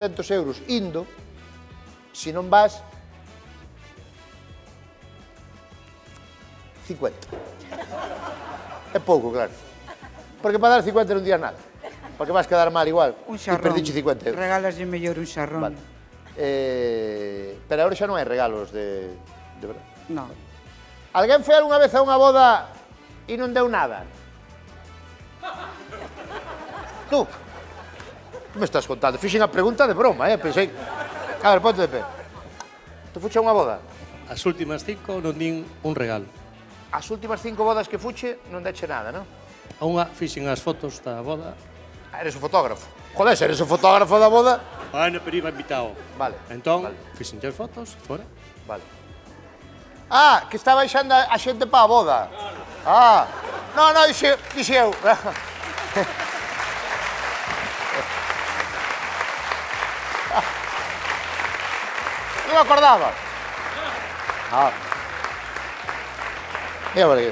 €200 indo, se non vas, 50. É pouco, claro. Porque para dar 50 non días nada. Porque vas quedar mal igual. Un E xarrón. perdiche 50 euros. Regálaslle mellor un xarrón. Vale. Pero agora xa non hai regalos de verdad. No. Alguén foi algunha vez a unha boda e non deu nada? Tú? Que me estás contando? Fixen a pregunta de broma, pensei... A ver, ponte de pé. Tú fuche a unha boda? As últimas 5 non din un regalo. As últimas 5 bodas que fuche non deche nada, non? A unha fixen as fotos da boda. Eres o fotógrafo. Joder, se eres o fotógrafo da boda... Bueno, pero iba invitado. Vale. Entón, vale. fixen as fotos, fora. Vale. Ah, que está baixando a xente para a boda. Ah. No, dixe eu. Non me acordaba. Ah. Mira, porque...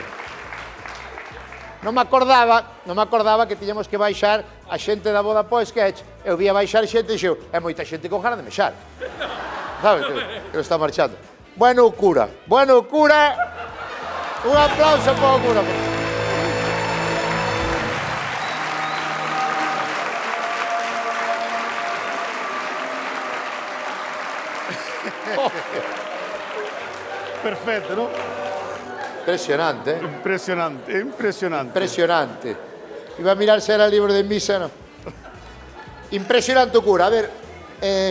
Non me acordaba que tiñamos que baixar a xente da boda po sketch. Eu vía baixar xente e dixeu, é moita xente con ganas de mexar. Sabes que está marchando. Bueno, cura. Un aplauso para o cura. Perfetto, no? Impresionante, eh? Impresionante. Iba a mirar se era el libro de misa, no. Impresionante o cura. A ver,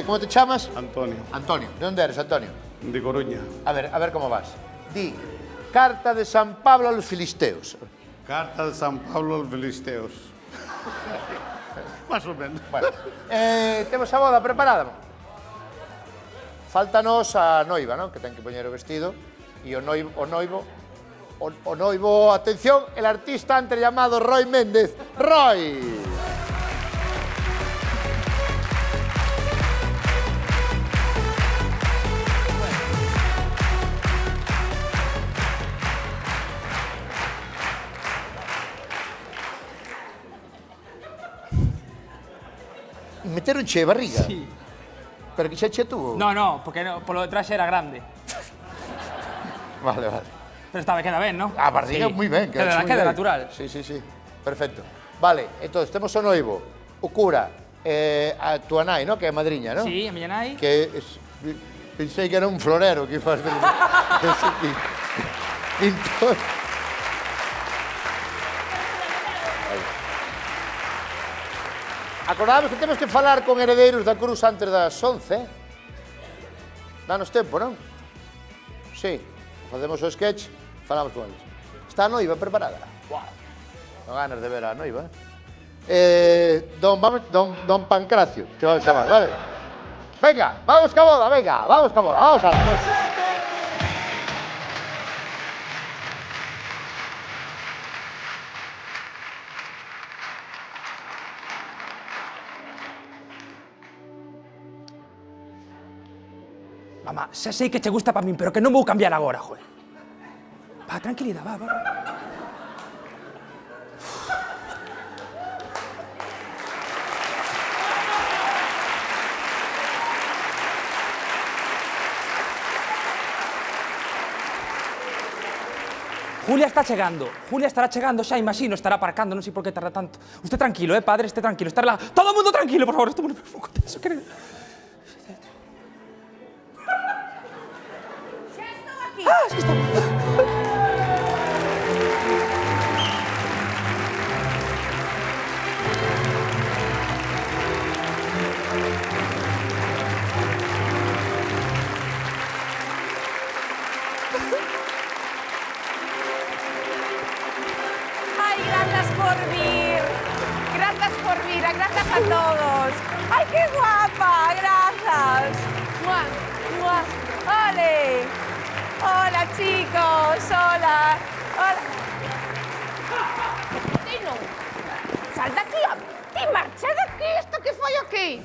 ¿cómo te chamas? Antonio, Antonio. ¿De dónde eres, Antonio? de Coruña. A ver cómo vas. Di, carta de San Pablo a los filisteos. Carta de San Pablo aos Filisteos. Más ou menos. Bueno, temos a boda preparada. Fáltanos a noiva, non? Que ten que poñer o vestido. E o noivo, atención, el artista antes llamado Roy Méndez. Roy. Meteronche de barriga? Sí. Pero que xa che tuvo? No, porque polo detrás era grande. Vale. Pero queda ben, ¿no? A barriga Sí. moi ben. Queda natural. Sí. Perfecto. Vale, entón, temos o noivo, o cura, a túa nai, ¿no? Que é a madriña, ¿no? Sí, a miña nai. Que pensei que era un florero que faz pintor. Acordamos que temos que falar con heredeiros da Cruz antes das 11. Danos tempo, non? Sí. Facemos o sketch, falamos con eles. Está a noiva preparada? Guau. Non ganas de ver a noiva. Don Pancracio, te vamos a chamar, vale? Venga, vamos ca boda, vamos a la boda. Mamá, xa sei que che gusta pa min, pero que non vou cambiar agora, joder. Va, tranquilidade, va. Julia estará chegando xa, imagino, estará aparcando, non sei por que tarda tanto. Usted tranquilo, padre, esté tranquilo, estar lá. Todo o mundo tranquilo, por favor, estou moi tenso, querido. Ah, sí está. Ay, gracias por vir. Gracias por vir. Gracias a todos. Ay, qué guapa. Gracias. ¡Mua! ¡Mua! ¡Ole! Hola, chicos. Hola. Tino, sal de aquí. Ti marcha de aquí. Isto que foi aquí?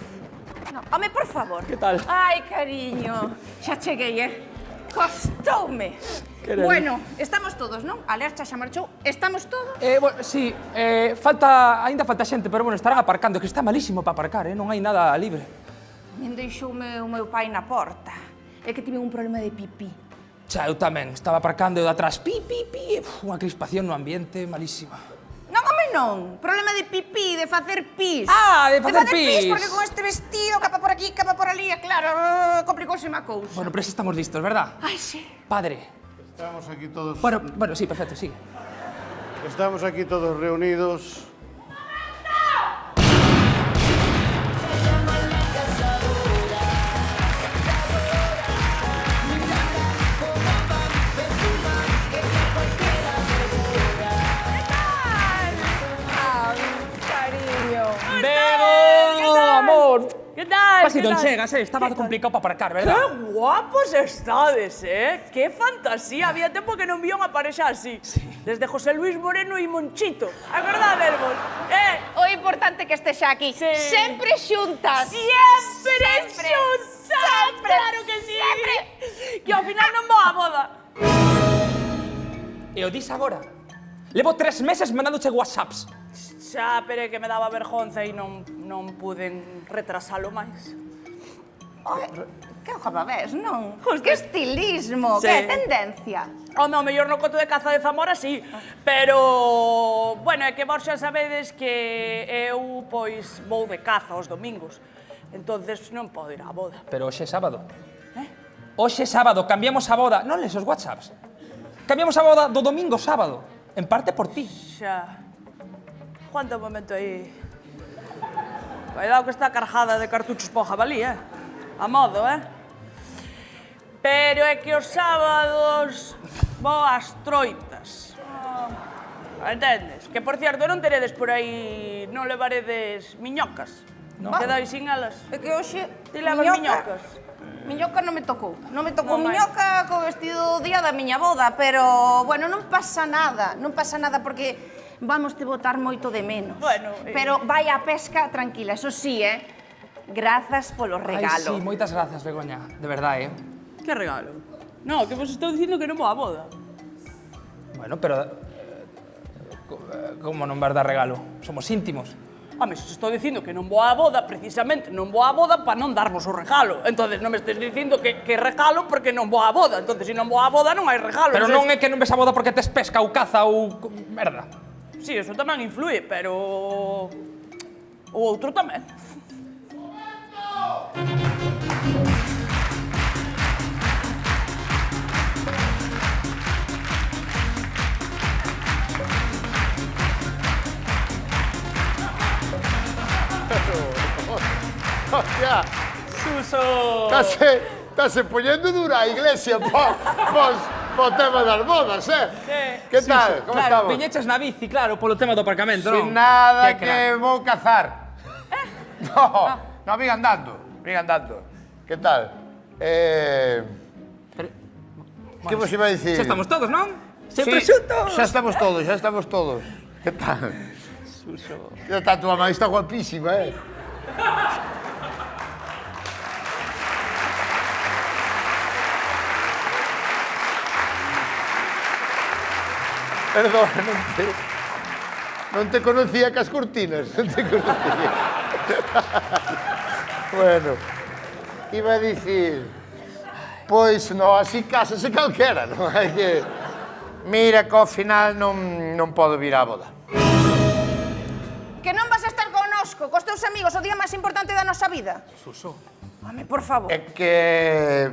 No, home, por favor. Que tal? Ai, cariño. Xa cheguei, Costoume. Bueno, estamos todos, non? A Lercha xa marchou. Estamos todos? Bueno, sí, ainda falta xente, pero bueno, estarán aparcando, que está malísimo para aparcar, non hai nada libre. min deixoume o meu pai na porta. É que tive un problema de pipí. Xa, eu tamén. Estaba aparcando eu de atrás. Pi, pi, pi. Unha crispación no ambiente malísima. Non, home, non. Problema de pipí, de facer pis. Ah, de facer pis. porque con este vestido, capa por aquí, capa por ali, claro, complicouse má cousa. Bueno, pero si estamos listos, verdad? Ai, sí. Padre. Estamos aquí todos, Bueno, sí, perfecto, sigue. estamos aquí todos reunidos. Cariño. Bego, amor. ¿Qué tal? Casi non chegas, Estaba complicado para aparcar, verdad? ¡Qué guapos estades, ¡Qué fantasía! Había tempo que non vi unha parexa así. Sí. Desde José Luis Moreno e Monchito. Acordadevos? O importante que estés aquí. Sí. Sempre xuntas. Siempre xuntas! Claro que sí! Sempre. Que ao final non vou á boda. E o dis agora. Levo 3 meses mandándoche whatsapps. Xa, pero é que me daba vergonza e non puden retrasalo máis. Que ves, non? Justo. Que estilismo, Sí. que tendencia. Home, ao mellor no coto de caza de Zamora, sí. Pero, bueno, é que vos xa sabedes que eu, pois, vou de caza os domingos. Entonces non podo ir á boda. Pero hoxe é sábado. Hoxe é sábado, cambiamos a boda. Non les os whatsapps. Cambiamos a boda do domingo ao sábado. En parte por ti. Xa. Aguanta un momento aí. Cuidado que está cargada de cartuchos po jabalí, A modo, Pero é que os sábados vou ás troitas. Entendes? Que, por cierto, non teredes por aí, non levaredes miñocas. No. Quedais sin elas. É que hoxe Ti levas miñocas. Miñoca non me tocou. Non me tocou Non, miñoca co vestido do día da miña boda, pero, bueno, non pasa nada. Non pasa nada porque vamos te botar moito de menos. Bueno, Pero vai a pesca tranquila, eso sí, Grazas polo Ai, regalo. sí, moitas grazas, Begoña. De verdade, Que regalo? No, que vos estou dicindo que non vou á boda. Bueno, pero... como non vas dar regalo? Somos íntimos. Home, se estou dicindo que non vou á boda, precisamente non vou á boda para non darvos o regalo. Entonces non me estés dicindo que regalo porque non vou á boda. Entonces se non vou á boda non hai regalo. Pero non é que non ves a boda porque tes pesca ou caza ou... merda. Sí, eso tamén influe, pero... o outro tamén. Hostia, Suso! estás poñendo dura a iglesia po tema das bodas, Que tal? Como Claro, estamos? viñeches na bici, claro, polo tema do aparcamento, non? Sin nada Que que vou cazar. No, vin andando. Que tal? Que vos iba a dicir? Xa estamos todos, non? Sempre Sí, xuntos! xa estamos todos. Que tal? Suso. Que tal, tua mãe está guapísima, Perdón, non te conocía cas cortinas, non te conocía. Bueno, iba a dicir, pois non, así cásase calquera, non hai que... Mira que ao final non podo vir á boda. Que non vas a estar connosco, cos teus amigos, o día máis importante da nosa vida. Suso. Home, por favor. É que...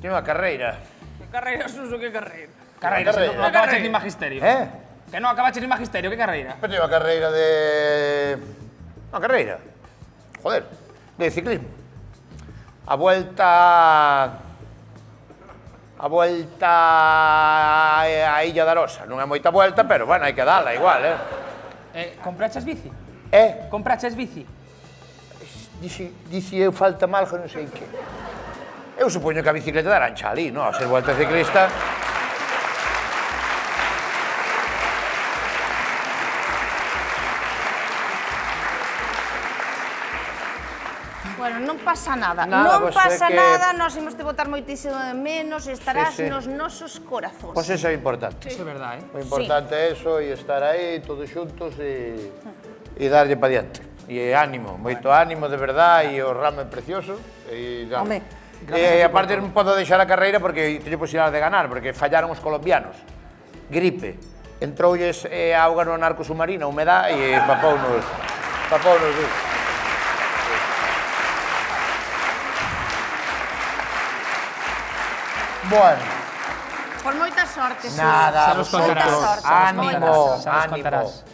Teño unha carreira. Que carreira, Suso, que carreira. Carreira, Carreira. non acabaches ni magisterio. Que non acabaches ni magisterio, que carreira? Pero teño unha carreira de... Unha carreira? Joder, de ciclismo. A vuelta á Illa da Arosa. Non é moita vuelta, pero, bueno, hai que dala igual, Compraches bici? Eh? Compraches bici? Dici eu falta mal, que non sei que. Eu supoño que a bicicleta darán xa ali, non? A ser vuelta ciclista... Bueno, non pasa nada. Nada, Non pois pasa é que- nada, nos imos te botar moitísimo de menos e estarás Sí, sí. nos nosos corazóns. Pois eso é importante. Iso é verdade, O importante é eso, e estar aí, todos xuntos, e darlle pa diante. E ánimo, moito ánimo, de verdad, e o ramo é precioso. Home, E aparte non podo deixar a carreira porque teño posibilidade de ganar, porque fallaron os colombianos. Gripe. Entroulles auga no narco submarino, humedad, e papounos. por moita sorte, Suso. Nada, Xa nos contarás. vosotros. Xa nos Ánimo, contarás, xa nos ánimo. contarás.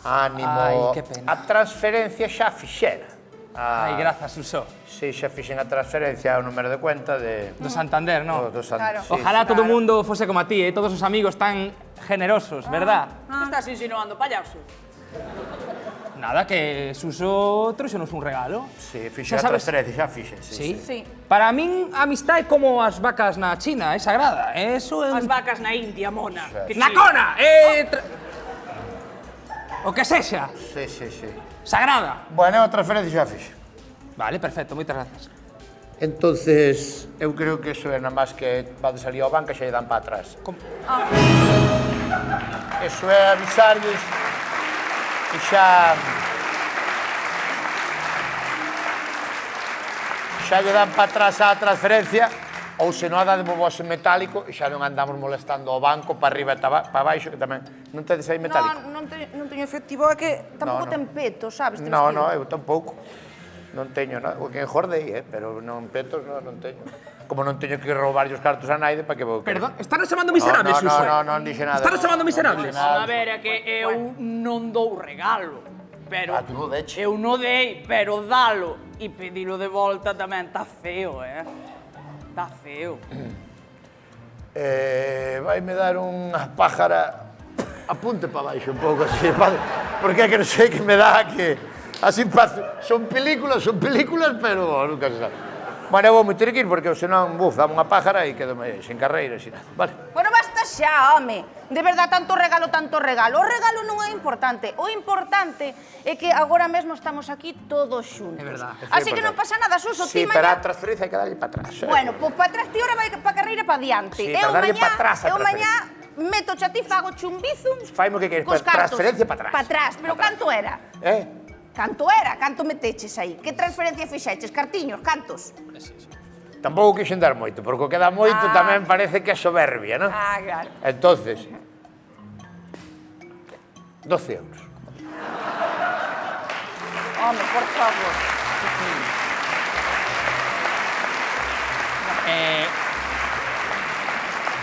Ánimo. Ai, que pena. A transferencia xa fixera. Ai, grazas, Suso. Si, xa fixen a transferencia ao número de cuenta de... Do Santander, non? Claro. Ojalá todo o mundo fose como a ti, todos os amigos tan generosos, verdad? Que estás insinuando, payaso? Nada, que Suso trouxenos un regalo. Si, fixen Xa a sabes- transferencia, xa fixen, Sí? Sí. Para min, a amistad é como as vacas na China, é sagrada. Eso é... As vacas na India, mona. Que Na sí. cona! O que sexa, Sí, sí, sí. sagrada. Bueno, a transferencia xa fixen. Vale, perfecto, moitas grazas. Entonces, eu creo que eso é nada máis que va de salir ao banco e xa lle dan para atrás. Eso é avisarles e xa lle dan para atrás a transferencia ou se non a dade vos en metálico e xa non andamos molestando ao banco para arriba e para baixo, que tamén non tedes aí metálico. Non teño efectivo, é que tampouco ten peto, sabes? Te No, vestido. no, eu tampouco. Non teño nada, que engordei, pero non petos, non teño. Como non teño que roubar os cartos a naide, para que vou... Perdón, están chamando miserables, Suso? Non dixe nada. Están chamando miserables? A ver, é que eu non dou regalo. Pero Ah, tú non deche. eu non dei, pero dalo e pedilo de volta tamén tá feo, Tá feo. Vaime dar unha pájara... Apunte para baixo un pouco así, padre. Porque é que non sei que me dá que... Así son películas, pero nunca se sabe. Bueno, eu vou me ter que ir porque senón, dame unha pájara e quedome sen carreira, sin nada. Vale. Bueno, basta xa, home. De verdad, tanto regalo. O regalo non é importante. O importante é que agora mesmo estamos aquí todos xuntos. É verdad. Así que non pasa nada, Suso. Sí, ti pero a mañá... transferencia hai que darlle para atrás. Bueno, pois para atrás ti ora vai para carreira para diante. Sí, para darlle pa atrás a eu transferencia. mañá meto xa ti, fago chumbizo. Faime o que queres, cos para cartos. transferencia para atrás. Para atrás, pero canto era? Canto era? Canto meteches aí? Que transferencia fixeches? Cartiños? Cantos? Tampouco quixen dar moito, porque o que dá moito tamén parece que é soberbia, non? Ah, claro. Entonces, 12 euros. Home, por favor.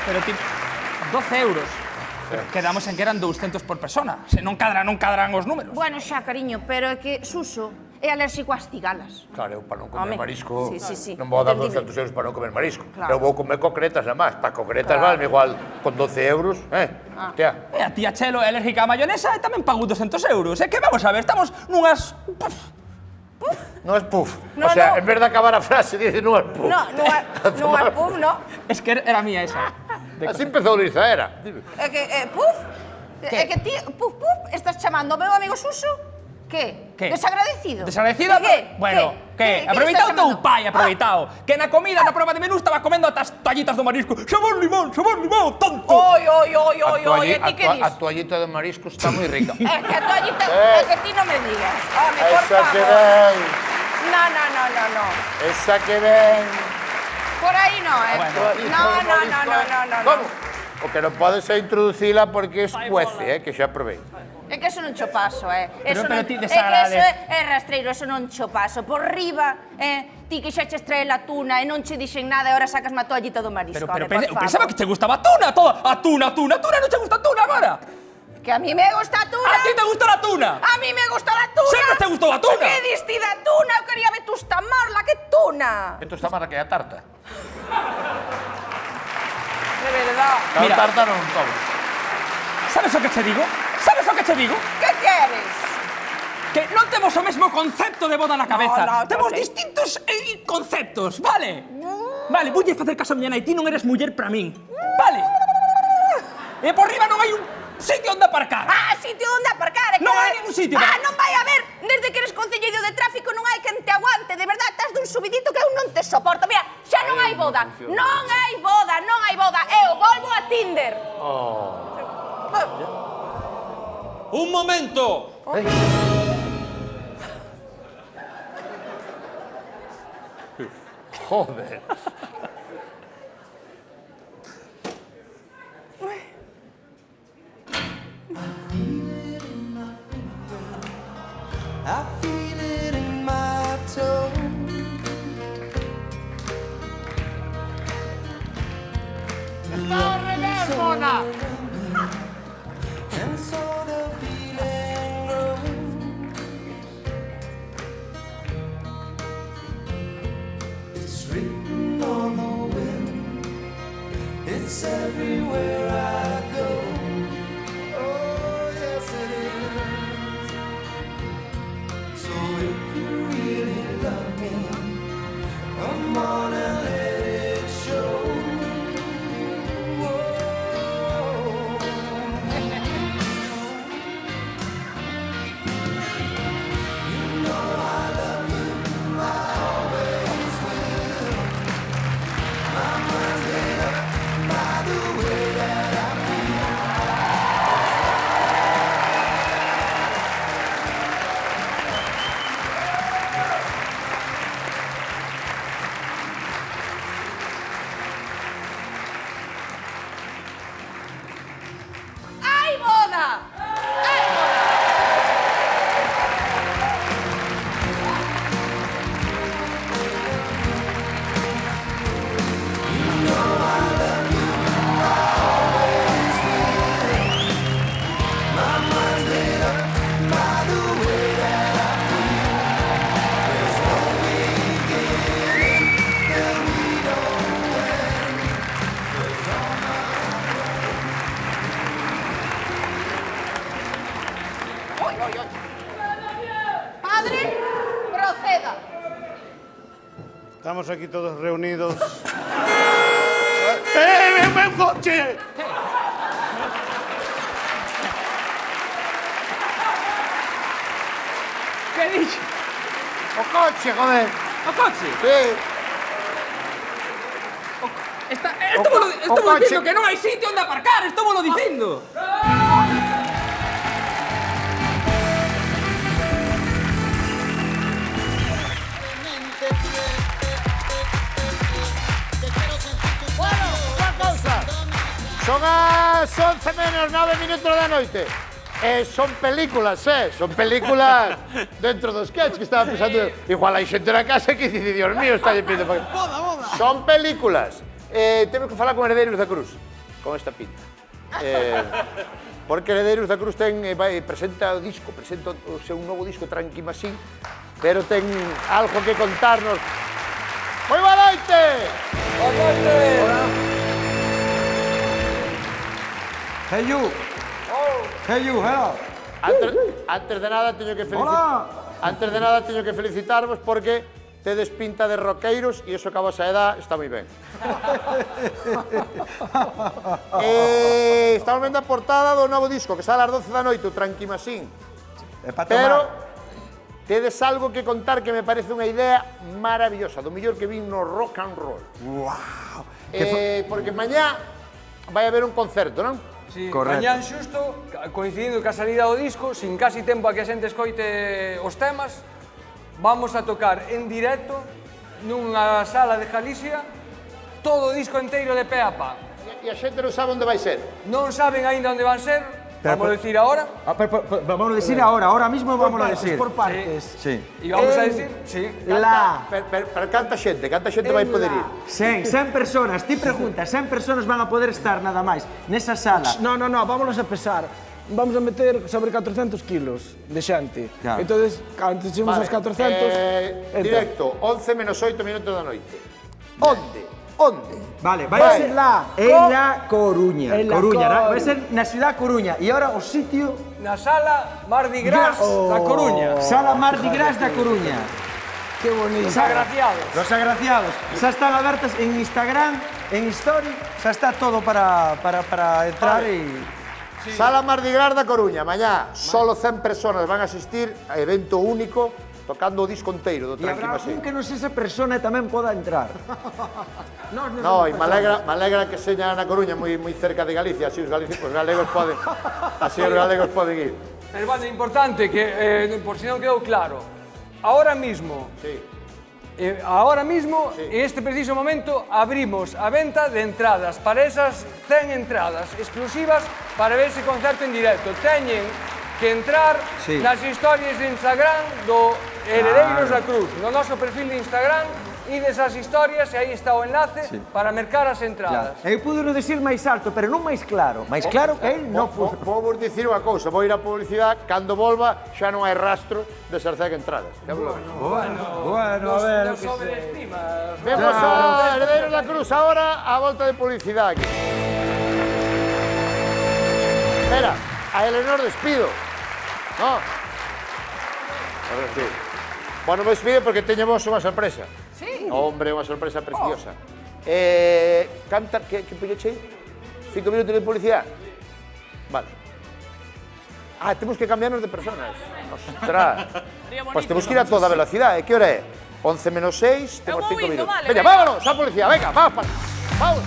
Pero ti... 12 euros. Quedamos en que eran 200 por persona. Se non cadran os números. Bueno, xa, cariño, pero é que Suso é alérxico ás cigalas. Claro, eu para non comer Home, marisco, sí, non vou dar entendín. 200 euros para non comer marisco. Claro. Eu vou comer concretas, nada máis. Para concretas Claro. vale igual con 12 euros, Hostia, E a tía Chelo é alérgica a mayonesa e tamén pago 200 euros. É que vamos a ver, estamos nunhas... non es puff. No, o sea, no. en vez de acabar a frase, dice non es puff. Non é puf, no. Es que era mía esa. Así empezou Luisa, era. É que, puf, é que ti, puf, estás chamando ao meu amigo Suso? Que? Que? Desagradecido? Desagradecido? De que? Bueno, que? Que Aproveitado estás teu chamando? pai, aproveitado. Que na comida, na prova de menú, estaba comendo atas toallitas do marisco. Xabón limón, tonto. Oi, e ti que dis? A toallita de marisco está moi rica. É que a toallita, é que ti non me digas. Home, por Esa que favor. ven, No. esa que ven. Por aí no, Toallita No. de marisco. Como? O que non podes é introducila porque es cuece, que xa provei. É que eso non cho paso, Pero ti é que desagrade. eso é rastreiro, eso non cho paso. Por riba, ti que xa che trae a tuna e non che dixen nada e ahora sacas má toallita do marisco. Pero home, por eu favor. pensaba que te gustaba a tuna, toda. A tuna, non te gusta a tuna agora. Que a mí me gusta a tuna. A ti te gusta la tuna. A mí me gusta la tuna. Sempre te gustou a tuna. Que diste da tuna? Eu quería ver tus tamarla, que tuna. Esto está máis que a tarta. De verdad. Mira. A tarta non como. Sabes o que che digo? Que queres? Que non temos o mesmo concepto de boda na cabeza. No, Temos sei. distintos conceptos, vale? Vale, voulle facer caso a miña nai, ti non eres muller para min. Vale? E por riba non hai un sitio onde aparcar. Ah, sitio onde aparcar. Non hai ningún sitio. Non vai haber. Desde que eres concelleiro de tráfico non hai quen te aguante. De verdade, estás dun subidito que eu non te soporto. Mira, xa non hai boda. Non hai boda. Eu volvo a Tinder. Un momento. Joder. I feel it in my toe. Está al revés, mona. And so the feeling grows. It's written on the wind. It's everywhere I go. Oh, yes it is. So if you really love me, come on and let it show. Hai boda! Hai boda! Padre, proceda. Estamos aquí todos reunidos. ¡Un coche! Que dixo? O coche, joder. O coche? Sí. Estamos coche. dicindo que non hai sitio onde aparcar, estamos lo dicindo. Bueno, unha cousa. Son as 11 menos 9 minutos da noite. Son películas, son películas dentro dos sketch que estaba pensando. Igual hai xente na casa que dice, Dios mío, está pedindo para... Son películas. Temos que falar con Heredeiros da Cruz, con esta pinta. Porque Heredeiros da Cruz presenta o disco, presenta o seu novo disco Tranqui Masín, pero ten algo que contarnos. Moi boa noite! Boa noite! Hey you! Hey you, hello! Antes de nada teño que felicitarvos porque tedes pinta de roqueiros e iso que a vosa edad está moi ben. Estamos vendo a portada do novo disco que sale ás 12 da noite, o Tranqui Masín. Pero tedes algo que contar que me parece unha idea maravillosa, do mellor que vin no rock and roll. Wow! Porque mañá vai haber un concerto, non? Sí, Correcto. mañán xusto, coincidindo ca salida do disco, sin casi tempo a que a xente escoite os temas, vamos a tocar en directo nunha sala de Galicia todo o disco enteiro de pe a pa. E a xente non sabe onde vai ser. Non saben aínda onde van ser, vamos a decir ahora. Vamos a decir ahora mismo vamos a decir. Por partes. Sí. E vamos a decir, sí. Pero canta xente vai poder ir? 100 personas, ti preguntas, 100 personas van a poder estar nada máis nesa sala. No, vámonos a pesar. Vamos a meter sobre 400 kilos de xente. Claro. Entonces, cando chegamos aos 400... Directo, 11 menos 8 minutos da noite. Onde? Vale, vai a ser en La Coruña. En La Coruña, Coruña. vai ser na ciudad Coruña. E ahora o sitio... Na sala Mardi Gras da Coruña. Sala Mardi Gras da Coruña. Qué bonito. Los agraciados. Los agraciados. Xa están abertas en Instagram, en Story, xa está todo para entrar e... Sí. Sala Mardi Gras da Coruña, mañá solo 100 personas van a asistir a evento único tocando o disco enteiro do E Tranqui habrá Masín. algún que non sexa persona e tamén poda entrar. No, e me alegra que seña na Coruña moi cerca de Galicia, así os galegos poden ir. Pero bueno, importante que, por si non quedou claro, ahora mismo, Sí. Ahora mismo, en este preciso momento, abrimos a venta de entradas para esas 100 entradas exclusivas para ver ese concerto en directo. Teñen que entrar nas historias de Instagram do Heredeiros da Cruz, no noso perfil de Instagram, ides as historias e aí está o enlace para mercar as entradas. Eu pude non decir máis alto, pero non máis claro. Máis claro que él non pudo. Vou vos dicir unha cousa, vou ir a publicidade, cando volva xa non hai rastro desas 100 entradas. Bueno, a ver, Nos sobreestimas. Vemos a Heredeiros da Cruz ahora a volta de publicidade aquí. Espera, a Eleanor despido. No. A ver, sí. Bueno, me despido porque teño vos unha sorpresa. Sí. Hombre, unha sorpresa preciosa. Canta, que pilloche aí? 5 minutos de publicidade? Vale. Ah, temos que cambiarnos de personas. Ostras. Pois temos que ir a toda velocidade. Que hora é? 11 menos 6, temos 5 minutos. Vale, Veña, vámonos a publicidade, venga, vamos. Vamos.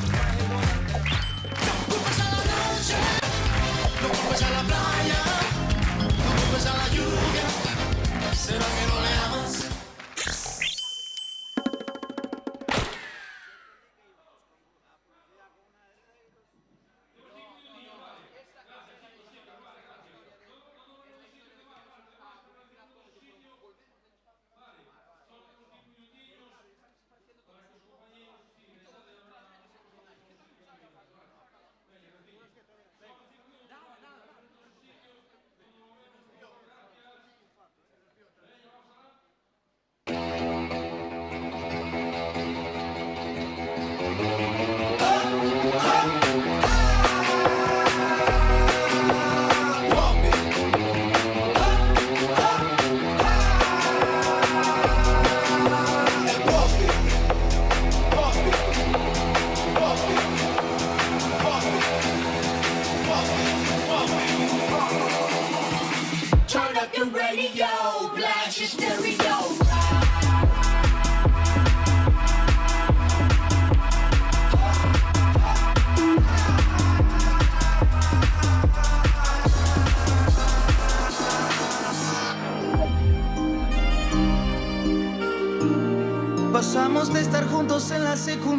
Turn up your radio, blast your stereo. Pasamos de estar juntos en la secundaria